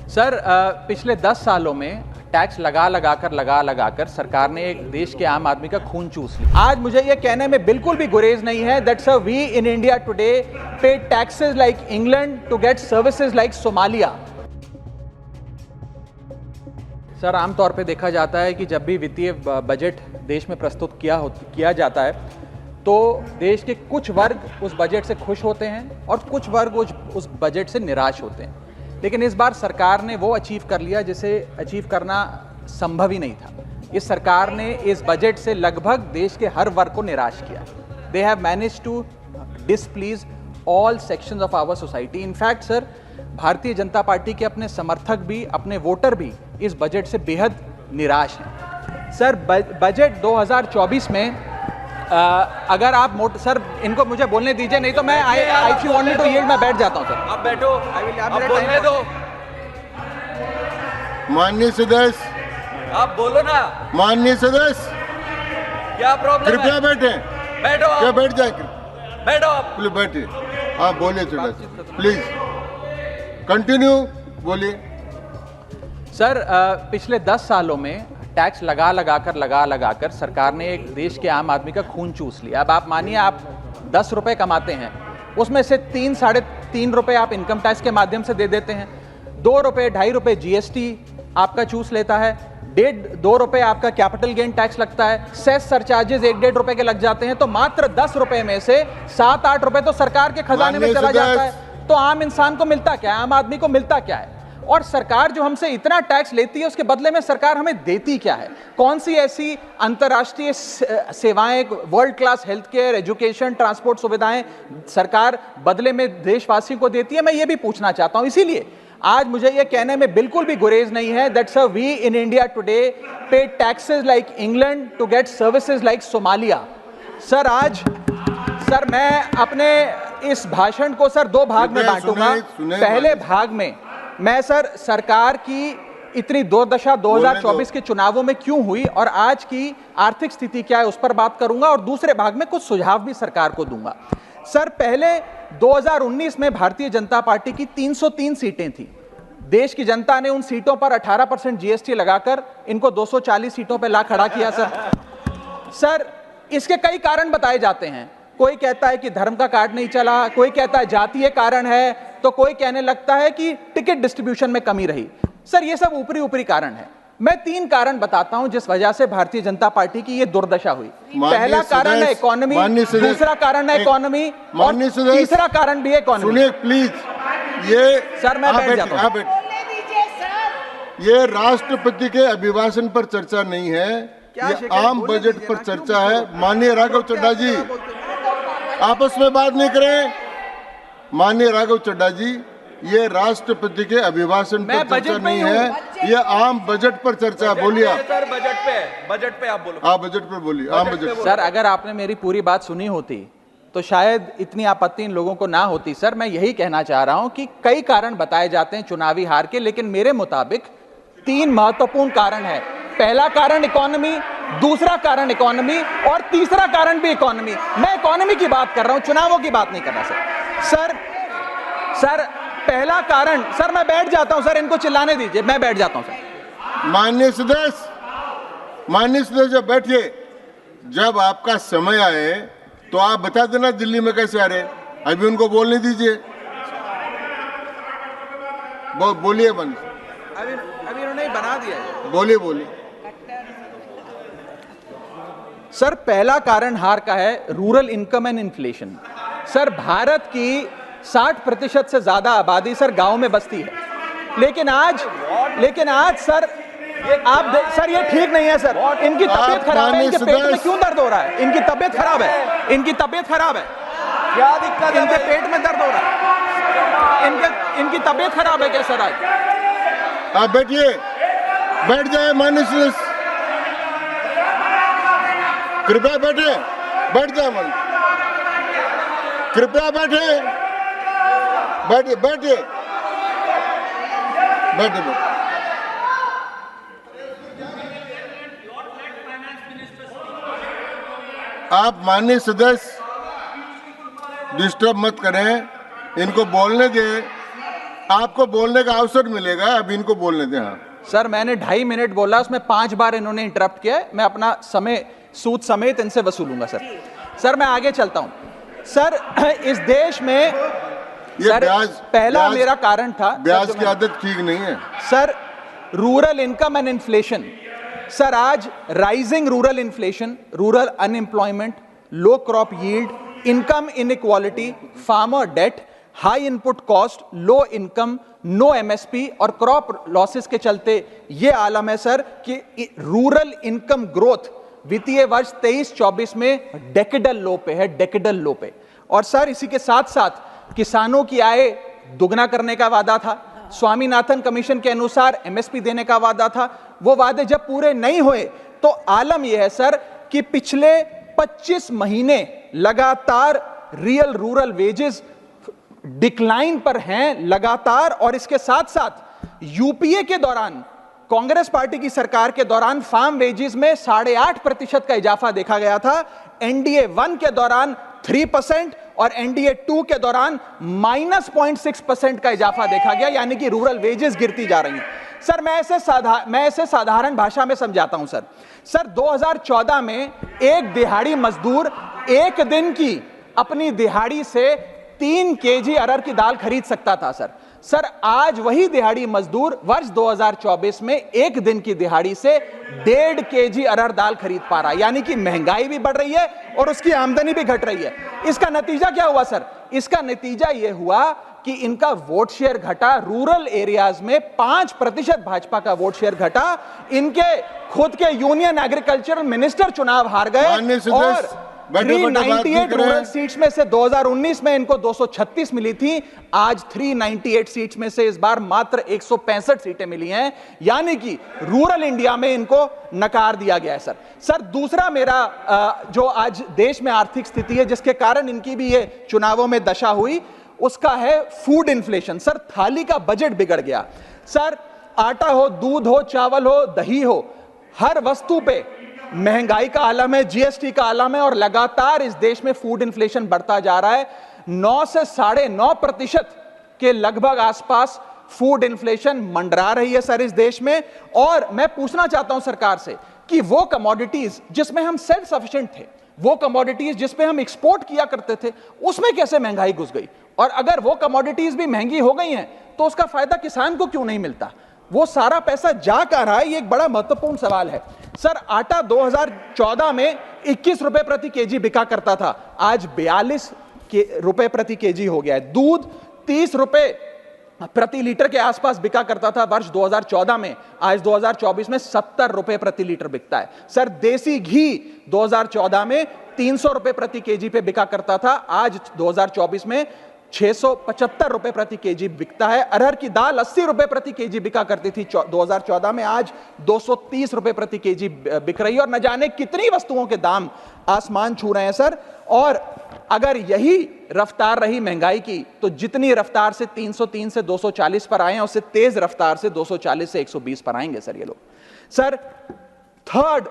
Sir पिछले 10 सालों में टैक्स लगा कर सरकार ने एक देश के आम आदमी का खून चूस लिया। आज मुझे ये कहने में बिल्कुल भी गुरेज नहीं है that sir we in India today pay taxes like England to get services like Somalia. Sir आमतौर पे देखा जाता है कि जब भी वित्तीय बजट देश में प्रस्तुत किया जाता है तो देश के कुछ वर्ग उस बजट से खुश होते हैं और कुछ वर्ग उस बजट से निराश होते हैं। लेकिन इस बार सरकार ने वो अचीव कर लिया जिसे अचीव करना संभव ही नहीं था। इस सरकार ने इस बजट से लगभग देश के हर वर्ग को निराश किया। They have manage to displease all sections of our society. In fact sir Bharatiya Janata party के अपने समर्थक भी, अपने वोटर भी इस बजट से बेहद निराश हैं। सर बजट 2024 में अगर आप सर इनको मुझे बोलने दीजिए, नहीं तो मैं if you want me to yield मैं बैठ जाता हूं सर। आप बैठो, आप बोलने दो। माननीय सदस्य, आप बोलो ना। माननीय सदस्य, क्या प्रॉब्लम है? कृपया बैठे। बैठो क्या आप। बैठ जाए? बैठो आप। प्लीज बैठिए। आप बोलिए थोड़ा, प्लीज कंटिन्यू बोलिए। सर पिछले 10 सालों में टैक्स लगा कर सरकार ने एक देश के आम आदमी का खून चूस लिया। अब आप मानिए आप 10 रुपए कमाते हैं, उसमें से 3-3.5 रुपए आप इनकम टैक्स के माध्यम से दे देते हैं, 2 रुपए 2.5 रुपए जीएसटी आपका चूस लेता है, 1.5-2 रुपए आपका कैपिटल गेन टैक्स लगता है, सेस सरचार्जेस 1-1.5 रुपए के लग जाते हैं, तो मात्र 10 रुपए में से 7-8 रुपए तो सरकार के खजाने में चला जाता है। तो आम इंसान को मिलता क्या है, आम आदमी को मिलता क्या है? और सरकार जो हमसे इतना टैक्स लेती है उसके बदले में सरकार हमें देती क्या है? कौन सी ऐसी अंतर्राष्ट्रीय सेवाएं, world class health care, education, transport सुविधाएं सरकार बदले में देशवासियों को देती है? मैं ये भी पूछना चाहता हूं। इसीलिए आज मुझे ये कहने में बिल्कुल भी गुरेज नहीं है that sir we in India today pay taxes like England to get services like Somalia. Sir मैं अपने इस भाषण को सर 2 भाग में बांटूंगा। पहले भाग में मैं सर सरकार की इतनी दुर्दशा 2024 के चुनावों में क्यों हुई और आज की आर्थिक स्थिति क्या है उस पर बात करूंगा, और दूसरे भाग में कुछ सुझाव भी सरकार को दूंगा। सर पहले 2019 में भारतीय जनता पार्टी की 303 सीटें थी। देश की जनता ने उन सीटों पर 18% जीएसटी लगाकर इनको 240 सीटों पर ला खड़ा किया। सर इसके कई कारण बताए जाते हैं। कोई कहता है कि धर्म का कार्ड नहीं चला, कोई कहता है जातीय कारण है, तो कोई कहने लगता है कि टिकट डिस्ट्रीब्यूशन में कमी रही। सर ये सब ऊपरी कारण है। मैं 3 कारण बताता हूं जिस वजह से भारतीय जनता पार्टी की ये दुर्दशा हुई। पहला कारण है इकोनॉमी, दूसरा कारण है इकोनॉमी, और तीसरा कारण भी है इकोनॉमी। सुनिए प्लीज, ये सर मैं बैठ जाता हूं। ये राष्ट्रपति के अभिभाषण पर चर्चा नहीं है, ये आम बजट पर चर्चा है। माननीय राघव चड्ढा जी आपस में बात नहीं करें। माननीय राघव चड्ढा जी, ये राष्ट्रपति के अभिभाषण पर चर्चा नहीं है, ये आम बजट पर चर्चा है। बोलिए आप। सर बजट पे आप बोलो। आप बजट पर बोलिए, आम बजट। सर अगर आपने मेरी पूरी बात सुनी होती तो शायद इतनी आपत्ति इन लोगों को ना होती। सर मैं यही कहना चाह रहा हूं कि कई कारण बताए जाते हैं चुनावी हार के, लेकिन मेरे मुताबिक 3 महत्वपूर्ण कारण है। पहला कारण इकोनॉमी, दूसरा कारण इकोनॉमी, और तीसरा कारण भी इकोनॉमी। मैं इकोनॉमी की बात कर रहा हूं, चुनावों की बात नहीं कर रहा। सर पहला कारण, सर मैं बैठ जाता हूं। सर इनको चिल्लाने दीजिए, मैं बैठ जाता हूं। सर माननीय सदस्य बैठिए। जब आपका समय आए तो आप बता देना दिल्ली में कैसे आ रहे। अभी उनको बोलने दीजिए। बोलिए बंद। अभी उन्होंने बना दिया। बोलिए। सर पहला कारण हार का है rural income and inflation. Sir Bharat की 60% से ज्यादा आबादी सर गांव में बसती है, लेकिन आज सर सर ये ठीक नहीं है। सर इनकी तबीयत खराब है, इनके पेट में क्यों दर्द हो रहा है? इनकी तबीयत खराब है। क्या दिक्कत है? इनके पेट में दर्द हो रहा है। इनकी तबीयत खराब है क्या सर? आज आप बैठिए, बैठ जाए। माननीय सदस्य कृपया बैठे, बैठ जाए। मन कृपया बैठे, बैठिए। आप माननीय सदस्य डिस्टर्ब मत करें, इनको बोलने दें। आपको बोलने का अवसर मिलेगा, अब इनको बोलने दें। हाँ सर, मैंने 2.5 मिनट बोला, उसमें 5 बार इन्होंने इंटरप्ट किया। मैं अपना समय सूद समेत इनसे वसूलूंगा सर। मैं आगे चलता हूं सर। इस देश में सर पहला मेरा कारण था, ब्याज की आदत ठीक नहीं है sir. Rural income and inflation sir, आज rising rural inflation, rural unemployment, low crop yield, income inequality, farmer debt, high input cost, low income, no MSP और क्रॉप लॉसेस के चलते यह आलम है सर कि रूरल इनकम ग्रोथ वित्तीय वर्ष 23-24 में डेकेडल लो पे है, डेकेडल लो पे। और सर इसी के साथ साथ किसानों की आय दुगना करने का वादा था, स्वामीनाथन कमीशन के अनुसार एमएसपी देने का वादा था। वो वादे जब पूरे नहीं हुए तो आलम यह है सर कि पिछले 25 महीने लगातार रियल रूरल वेजेस डिक्लाइन पर हैं लगातार। और इसके साथ साथ यूपीए के दौरान, कांग्रेस पार्टी की सरकार के दौरान फार्म वेजेस में 8.5% का इजाफा देखा गया था। एनडीए 1 के दौरान 3% और एनडीए 2 के दौरान -0.6% का इजाफा देखा गया, यानी कि रूरल वेजेस गिरती जा रही हैं सर। मैं इसे साधारण भाषा में समझाता हूं सर। 2014 में एक दिहाड़ी मजदूर एक दिन की अपनी दिहाड़ी से 3 केजी अरहर की दाल खरीद सकता था सर। आज वही दिहाड़ी मजदूर वर्ष 2024 में एक दिन की दिहाड़ी से 1.5 केजी अरहर दाल खरीद पा रहा है, यानी कि महंगाई भी बढ़ रही है और उसकी आमदनी भी घट रही है। इसका नतीजा क्या हुआ सर? इसका नतीजा यह हुआ कि इनका वोट शेयर घटा। रूरल एरियाज में 5% भाजपा का वोट शेयर घटा। इनके खुद के यूनियन एग्रीकल्चरल मिनिस्टर चुनाव हार गए और 398 रूरल सीट्स में से 2019 में इनको 236 मिली थी, आज 398 सीट्स में से इस बार मात्र 165 सीटें मिली हैं, यानी कि रूरल इंडिया में इनको नकार दिया गया है सर। दूसरा मेरा जो आज देश में आर्थिक स्थिति है जिसके कारण इनकी भी ये चुनावों में दशा हुई, उसका है फूड इन्फ्लेशन सर। थाली का बजट बिगड़ गया सर। आटा हो, दूध हो, चावल हो, दही हो, हर वस्तु पे महंगाई का आलम है, जीएसटी का आलम है और लगातार इस देश में फूड इन्फ्लेशन बढ़ता जा रहा है। 9 से 9.5% के लगभग आसपास फूड इन्फ्लेशन मंडरा रही है सर इस देश में। और मैं पूछना चाहता हूं सरकार से कि वो कमोडिटीज जिसमें हम सेल्फ सफिशिएंट थे, वो कमोडिटीज जिस पे हम एक्सपोर्ट किया करते थे, उसमें कैसे महंगाई घुस गई? और अगर वो कमोडिटीज भी महंगी हो गई हैं तो उसका फायदा किसान को क्यों नहीं मिलता? वो सारा पैसा जा कहां रहा है? ये एक बड़ा महत्वपूर्ण सवाल है सर। आटा 2014 में 21 रुपए प्रति केजी बिका करता था, आज 42 रुपए प्रति केजी हो गया है। दूध 30 रुपए प्रति लीटर के आसपास बिका करता था वर्ष 2014 में, आज 2024 में 70 रुपए प्रति लीटर बिकता है सर। देसी घी 2014 में 300 रुपए प्रति केजी पे बिका करता था, आज 2024 में 675 रुपए प्रति केजी बिकता है। अरहर की दाल 80 रुपए प्रति केजी बिका करती थी 2014 में, आज 230 रुपए प्रति केजी बिक रही है। और न जाने कितनी वस्तुओं के दाम आसमान छू रहे हैं सर। और अगर यही रफ्तार रही महंगाई की तो जितनी रफ्तार से 303 से 240 पर आए हैं, उससे तेज रफ्तार से 240 से 120 पर आएंगे सर ये लोग। Sir third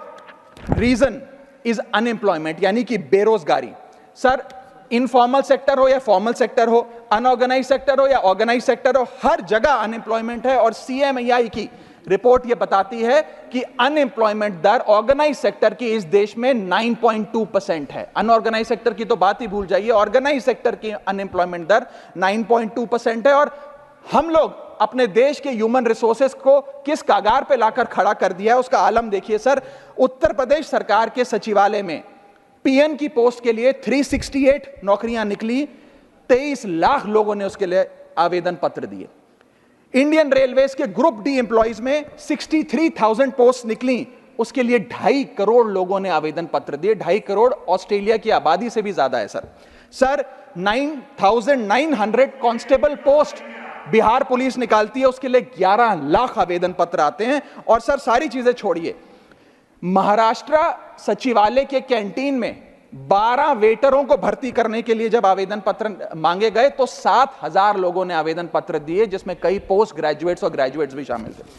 reason is unemployment, यानी कि बेरोजगारी सर। इनफॉर्मल सेक्टर हो या फॉर्मल सेक्टर हो, अनऑर्गेनाइज सेक्टर हो या ऑर्गेनाइज सेक्टर हो, हर जगह अनएम्प्लॉयमेंट है। और सीएमआई की रिपोर्ट यह बताती है कि अनएम्प्लॉयमेंट दर ऑर्गेनाइज सेक्टर की इस देश में 9.2% है। अनऑर्गेनाइज सेक्टर की तो बात ही भूल जाइए, ऑर्गेनाइज सेक्टर की अनएम्प्लॉयमेंट दर 9.2% है। और हम लोग अपने देश के ह्यूमन रिसोर्सेस को किस कगार पे लाकर खड़ा कर दिया है उसका आलम देखिए सर। उत्तर प्रदेश सरकार के सचिवालय में पीएन की पोस्ट के लिए 368 नौकरियां निकली, 23 लाख लोगों ने उसके लिए आवेदन पत्र दिए। इंडियन रेलवेज के ग्रुप डी एम्प्लॉइज में 63,000 पोस्ट निकली, उसके लिए 2.5 करोड़ लोगों ने आवेदन पत्र दिए। 2.5 करोड़ ऑस्ट्रेलिया की आबादी से भी ज्यादा है sir. 9,900 constable post Bihar police निकालती है, उसके लिए 11 लाख आवेदन पत्र आते हैं। और सर सारी चीजें छोड़िए, महाराष्ट्र सचिवालय के कैंटीन में 12 वेटरों को भर्ती करने के लिए जब आवेदन पत्र मांगे गए तो 7,000 लोगों ने आवेदन पत्र दिए, जिसमें कई पोस्ट ग्रेजुएट्स और ग्रेजुएट्स भी शामिल थे।